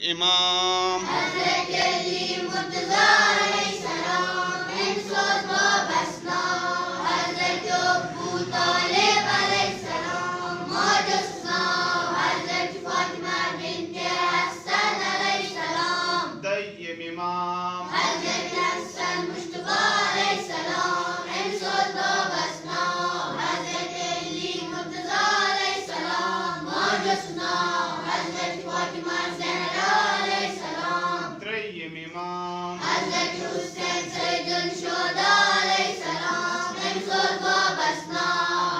امام حضرت علی مرتضی علیه السلام امسال وابسنا حضرت ابو طالب علیه السلام ماجسنا حضرت فاطمه بنت حسن علیه السلام دیم امام حضرت حسن مصطفی علیه السلام امسال وابسنا حضرت علی مرتضی علیه السلام ماجسنا حضرت فاطمه زهرا علیه السلام دریم امام حضرت حسین سید الشهداء علیه السلام امسال وابسنا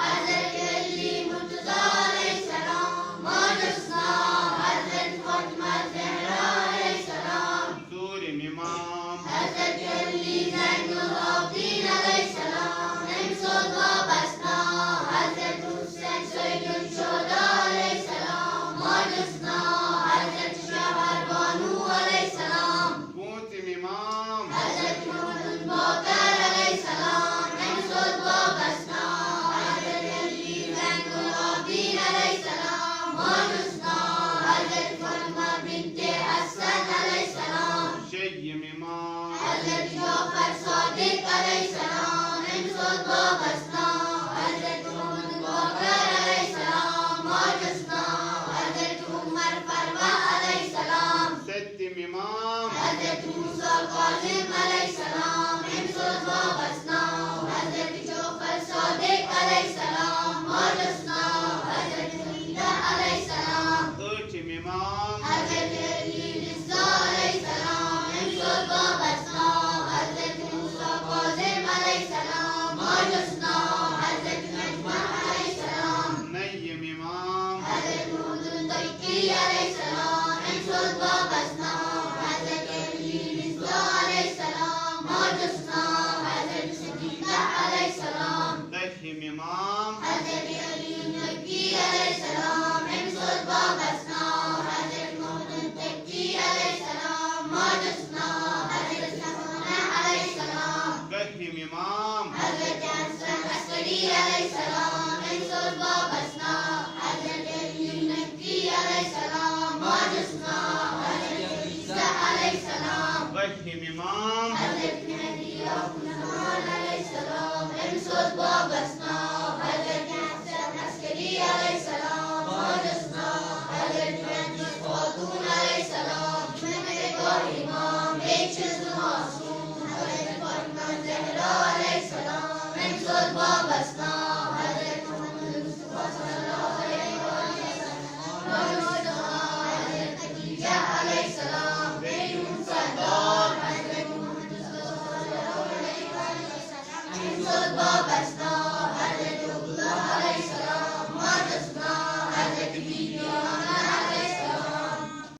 حضرت علی مرتضی علیه السلام ماجسنا حضرت فاطمه زهرا علیه السلام چهارم امام حضرت علی زین العابدین علیه السلام امسال وابسنا حضرت حسین سید الشهداء علیه السلام ماجسنا حضرت شهربانو علیه السلام پنجم امام حضرت محمد باقر علیه السلام امسال وابسنا حضرت علی زین العابدین علیه السلام ماجسنا حضرت فاطمه بنت حسن علیه السلام ششم امام حضرت جعفر صادق علیه السلام امسال وابسنا حضرت محمد باقر علیه السلام ماجسنا حضرت عمر فروا علیه السلام ستم امام حضرت موسی کاظم علیه السلام امسال وابسنا حضرت جعفر صادق علیه السلام ماجسنا حضرت حمیده علیه السلام آٹھم امام حضرت علی رضا علیه السلام امسال وابسنا حضرت موسی کاظم علیه السلام ماجسنا حضرت نجمه علیه السلام نیم امام حضرت محمد الطیقی علیه السلام امسال وابسنا حضرت علی رضا علیه السلام ماجسنا حضرت صدیقه علیه السلام دهم امام حضرت علی نقی علیه السلام امسال وابسنا حضرت محمد الطیقی علیه السلام ماجسنا حضرت سمانه علیه السلام بهم امام حضرت حسن عسکری علیه السلام امسال وابسنا حضرت علی نقی علیه السلام ماجسنا حضرت عیسی علیه السلام بهم امام حضرت مهدی ابو زمان علیه السلام امسال وابسنا حضرت حسن عسکری علیه السلام ماجسنا حضرت مهدی خاتون علیه السلام شنگار امام یک چیز معصوم حضرت فاطمه زهرا علیه السلام امسال وابسنا حضرت محمد مصطفی صلی الله علیه و آله ماجسنا حضرت خدیجه علیه السلام بیرون سردار حضرت محمد مصطفی صلی الله علیه و آله امسال وابسنا حضرت عبدالله علیه السلام ماجسنا حضرت بیبی